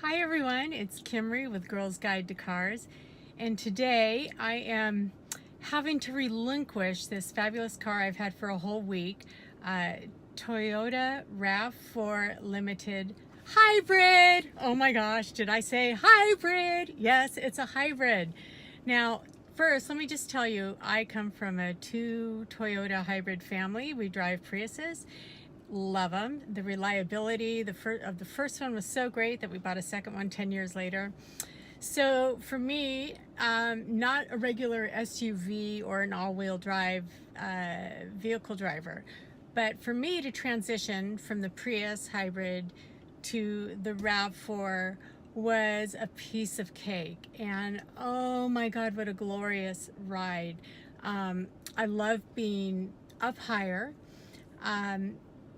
Hi everyone, it's Kimry with Girls Guide to Cars, and today I am having to relinquish this fabulous car I've had for a whole week, Toyota RAV4 Limited Hybrid. Oh my gosh, did I say hybrid? Yes, it's a hybrid. Now, first, let me just tell you, I come from a two Toyota hybrid family. We drive Priuses. Love them. The reliability of the first one was so great that we bought a second one 10 years later. So for me, not a regular SUV or an all-wheel drive vehicle driver, but for me to transition from the Prius hybrid to the RAV4 was a piece of cake. And oh my God, what a glorious ride. I love being up higher.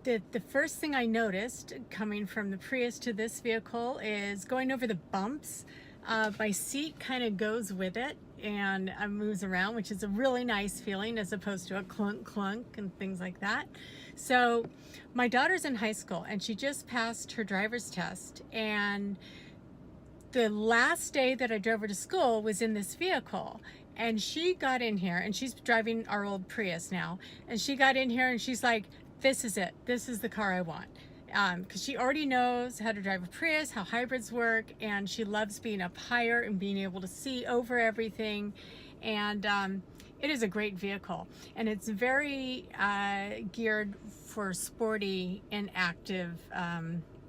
The first thing I noticed coming from the Prius to this vehicle is going over the bumps. My seat kind of goes with it and moves around, which is a really nice feeling as opposed to a clunk clunk and things like that. So my daughter's in high school and she just passed her driver's test, and the last day that I drove her to school was in this vehicle. And she got in here, and she's driving our old Prius now, and she got in here and she's like, this is it. This is the car I want. Because she already knows how to drive a Prius, how hybrids work, and she loves being up higher and being able to see over everything. And it is a great vehicle, and it's very geared for sporty and active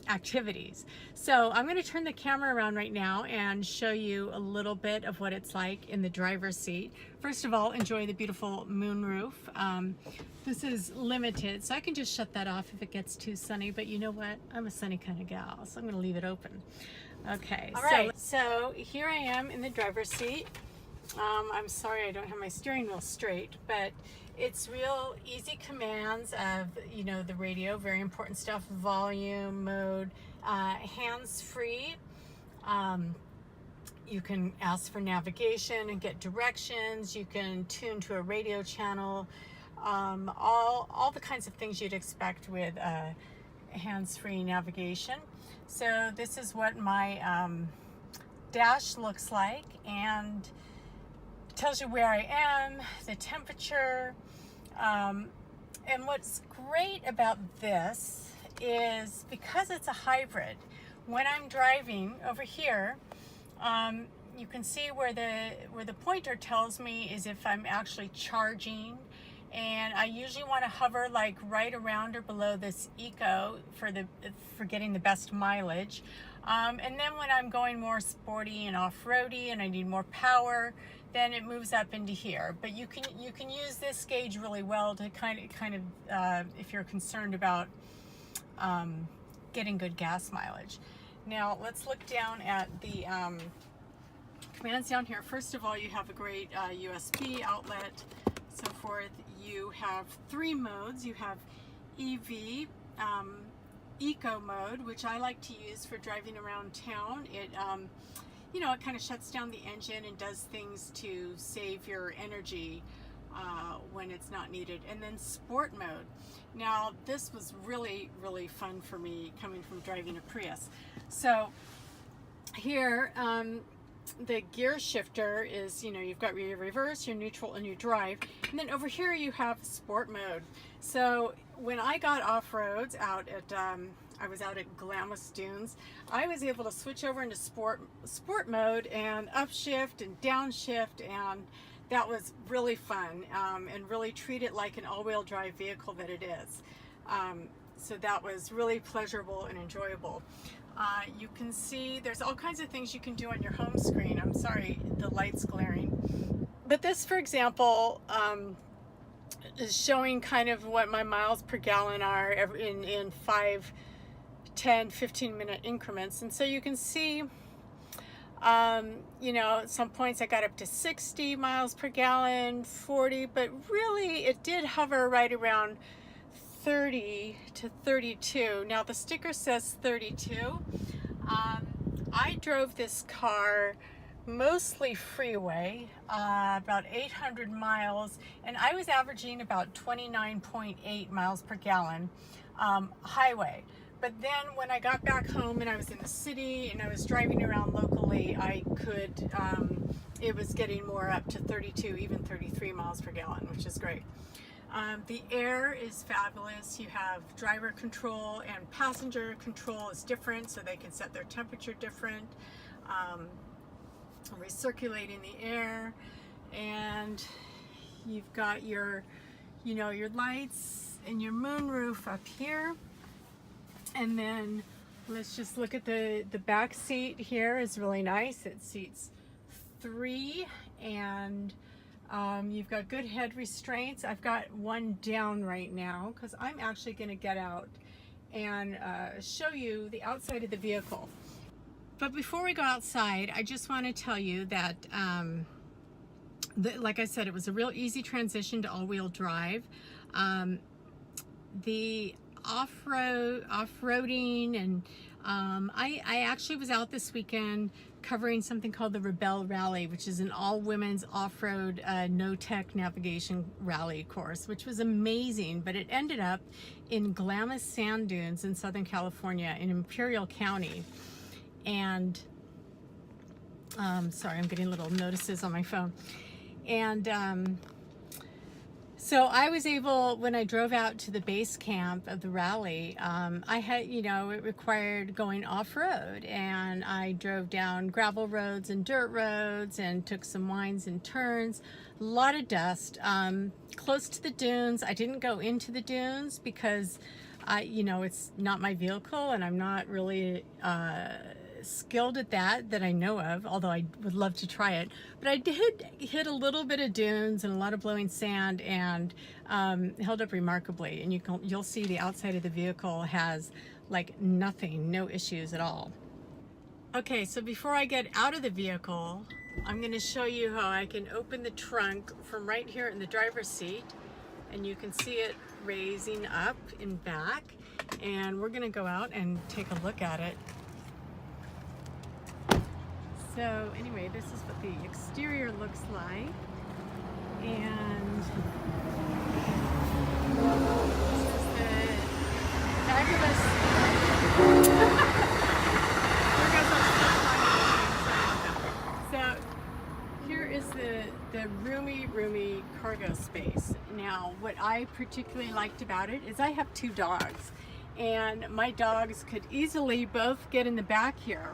activities. So I'm going to turn the camera around right now and show you a little bit of what it's like in the driver's seat. First of all, enjoy the beautiful moonroof. This is limited, so I can just shut that off if it gets too sunny, but you know what? I'm a sunny kind of gal, so I'm going to leave it open. Okay, all right, so here I am in the driver's seat. I'm sorry I don't have my steering wheel straight, but it's real easy commands of, you know, the radio, very important stuff, volume, mode, hands-free. You can ask for navigation and get directions. You can tune to a radio channel, all the kinds of things you'd expect with hands-free navigation. So this is what my dash looks like, and tells you where I am, the temperature, and what's great about this is because it's a hybrid, when I'm driving over here, you can see where the pointer tells me is if I'm actually charging, and I usually want to hover like right around or below this eco for getting the best mileage. And then when I'm going more sporty and off-roady and I need more power, then it moves up into here. But you can use this gauge really well to kind of if you're concerned about getting good gas mileage. Now let's look down at the commands down here. First of all, you have a great USB outlet, so forth. You have 3 modes. You have EV, Eco mode, which I like to use for driving around town. It you know, it kind of shuts down the engine and does things to save your energy when it's not needed. And then Sport mode. Now this was really fun for me coming from driving a Prius. So here the gear shifter is, you know, you've got your reverse, your neutral, and your drive. And then over here you have Sport mode. So when I got off-roads out at I was out at Glamis Dunes, I was able to switch over into sport mode and upshift and downshift, and that was really fun, and really treat it like an all-wheel drive vehicle that it is. So that was really pleasurable and enjoyable. You can see there's all kinds of things you can do on your home screen. I'm sorry, the light's glaring. But this, for example, is showing kind of what my miles per gallon are in 5, 10, 15-minute increments. And so you can see, you know, at some points I got up to 60 miles per gallon, 40, but really it did hover right around 30 to 32. Now the sticker says 32. I drove this car mostly freeway, about 800 miles, and I was averaging about 29.8 miles per gallon highway. But then when I got back home and I was in the city and I was driving around locally, I could, it was getting more up to 32, even 33 miles per gallon, which is great. The air is fabulous. You have driver control and passenger control is different, so they can set their temperature different. Recirculating the air, and you've got your, you know, your lights and your moonroof up here. And then let's just look at the back seat here is really nice. It seats 3, and you've got good head restraints. I've got one down right now because I'm actually going to get out and show you the outside of the vehicle. But before we go outside, I just want to tell you that, like I said, it was a real easy transition to all-wheel drive. The off-roading, and I actually was out this weekend covering something called the Rebel Rally, which is an all-women's off-road no-tech navigation rally course, which was amazing. But it ended up in Glamis Sand Dunes in Southern California in Imperial County. And sorry, I'm getting little notices on my phone. And so I was able, when I drove out to the base camp of the rally, I had, you know, it required going off-road, and I drove down gravel roads and dirt roads and took some winds and turns, a lot of dust, close to the dunes. I didn't go into the dunes because you know, it's not my vehicle, and I'm not really skilled at that I know of, although I would love to try it. But I did hit a little bit of dunes and a lot of blowing sand, and held up remarkably. And you'll see the outside of the vehicle has like nothing, no issues at all. Okay, so before I get out of the vehicle, I'm going to show you how I can open the trunk from right here in the driver's seat, and you can see it raising up in back. And we're going to go out and take a look at it. So anyway, this is what the exterior looks like, and this is the fabulous so here is the roomy cargo space. Now, what I particularly liked about it is I have 2 dogs, and my dogs could easily both get in the back here.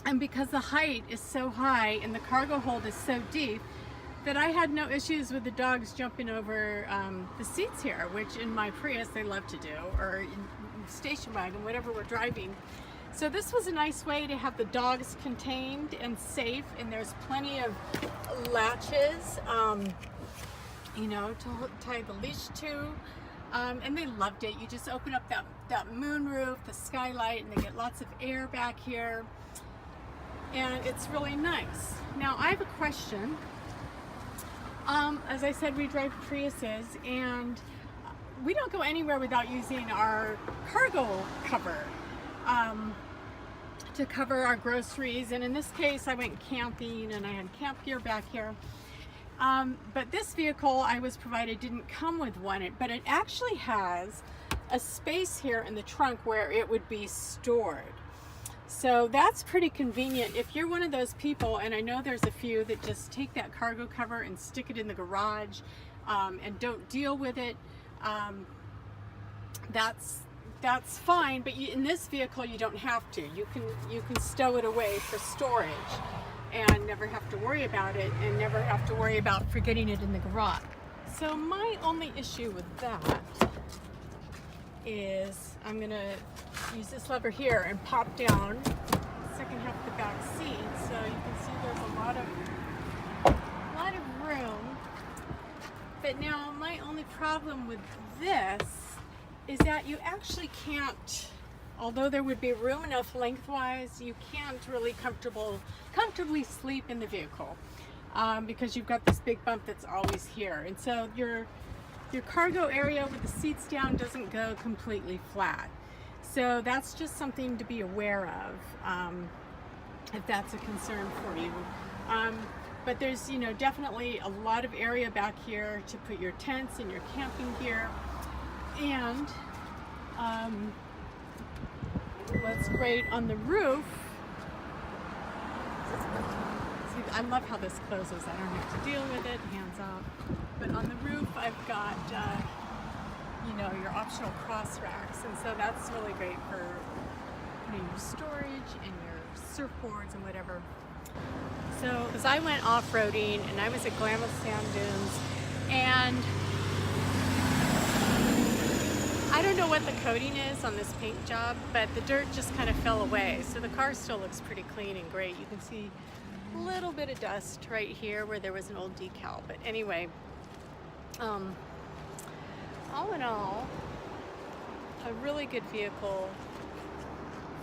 And because the height is so high and the cargo hold is so deep, that I had no issues with the dogs jumping over the seats here, which in my Prius they love to do, or in station wagon, whatever we're driving. So this was a nice way to have the dogs contained and safe, and there's plenty of latches, you know, to tie the leash to. And they loved it. You just open up that moonroof, the skylight, and they get lots of air back here. And it's really nice. Now, I have a question. As I said, we drive Priuses, and we don't go anywhere without using our cargo cover to cover our groceries. And in this case, I went camping, and I had camp gear back here. But this vehicle I was provided didn't come with one, but it actually has a space here in the trunk where it would be stored. So that's pretty convenient if you're one of those people, and I know there's a few that just take that cargo cover and stick it in the garage and don't deal with it. That's fine, but in this vehicle you don't have to. You can stow it away for storage and never have to worry about it, and never have to worry about forgetting it in the garage. So my only issue with that is I'm gonna use this lever here and pop down the second half of the back seat, so you can see there's a lot of room. But now my only problem with this is that you actually can't, although there would be room enough lengthwise, you can't really comfortably sleep in the vehicle because you've got this big bump that's always here, and so your cargo area with the seats down doesn't go completely flat. So that's just something to be aware of if that's a concern for you. But there's, you know, definitely a lot of area back here to put your tents and your camping gear. And What's great on the roof, see, I love how this closes. I don't have to deal with it, hands off. But on the roof, I've got, you know, your optional cross racks. And so that's really great for putting your storage and your surfboards and whatever. So, as I went off-roading and I was at Glamis Sand Dunes, and I don't know what the coating is on this paint job, but the dirt just kind of fell away. So the car still looks pretty clean and great. You can see a little bit of dust right here where there was an old decal. But anyway, all in all, a really good vehicle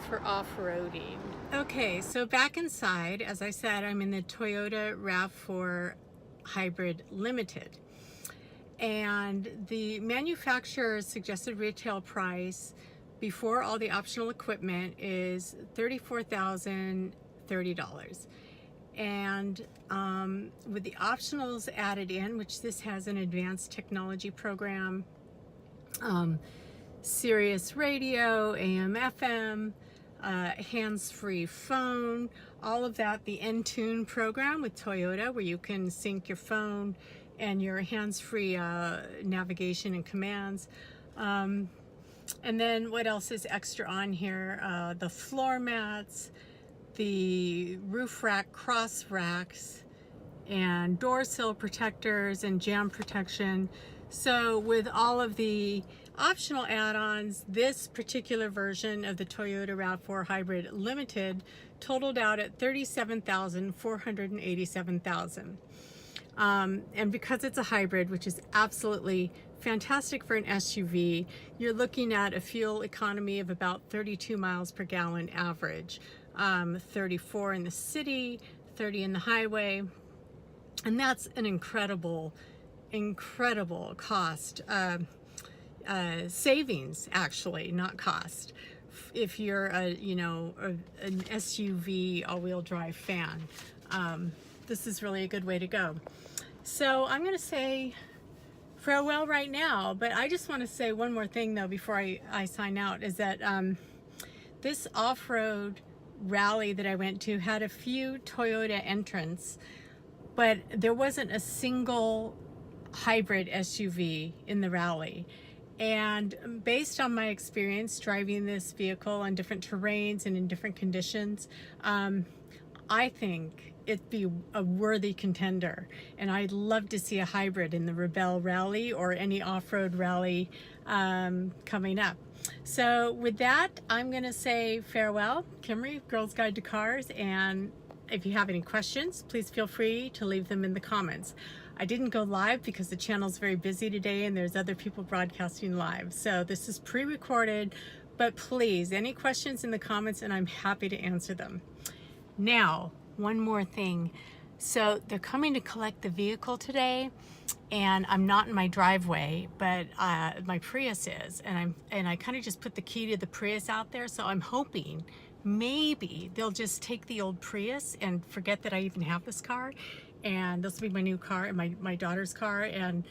for off-roading. Okay, so back inside, as I said, I'm in the Toyota RAV4 Hybrid Limited. And the manufacturer's suggested retail price before all the optional equipment is $34,030. And with the optionals added in, which this has an advanced technology program, Sirius radio, AM, FM, hands-free phone, all of that, the N-Tune program with Toyota, where you can sync your phone and your hands-free navigation and commands. And then what else is extra on here? The floor mats, the roof rack cross racks, and door sill protectors and jam protection. So with all of the optional add-ons, this particular version of the Toyota RAV4 Hybrid Limited totaled out at $37,487,000. And because it's a hybrid, which is absolutely fantastic for an SUV, you're looking at a fuel economy of about 32 miles per gallon average, 34 in the city, 30 in the highway. And that's an incredible cost savings, actually, not cost. If you're an SUV all-wheel drive fan, this is really a good way to go. So I'm going to say farewell right now, but I just want to say one more thing though before I sign out, is that this off-road rally that I went to had a few Toyota entrants, but there wasn't a single hybrid SUV in the rally. And based on my experience driving this vehicle on different terrains and in different conditions, I think it'd be a worthy contender. And I'd love to see a hybrid in the Rebelle Rally or any off-road rally coming up. So with that, I'm going to say farewell. Kimry, Girls Guide to Cars, and if you have any questions, please feel free to leave them in the comments. I didn't go live because the channel's very busy today and there's other people broadcasting live. So this is pre-recorded, but please, any questions in the comments and I'm happy to answer them. Now, one more thing. So they're coming to collect the vehicle today, and I'm not in my driveway, but my Prius is, and I kind of just put the key to the Prius out there. So I'm hoping maybe they'll just take the old Prius and forget that I even have this car, and this will be my new car and my daughter's car. And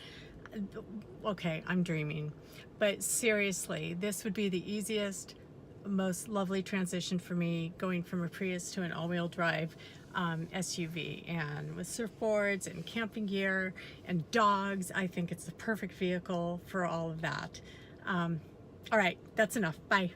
okay, I'm dreaming, but seriously, this would be the easiest, most lovely transition for me, going from a Prius to an all-wheel drive SUV, and with surfboards and camping gear and dogs. I think it's the perfect vehicle for all of that. All right, that's enough. Bye.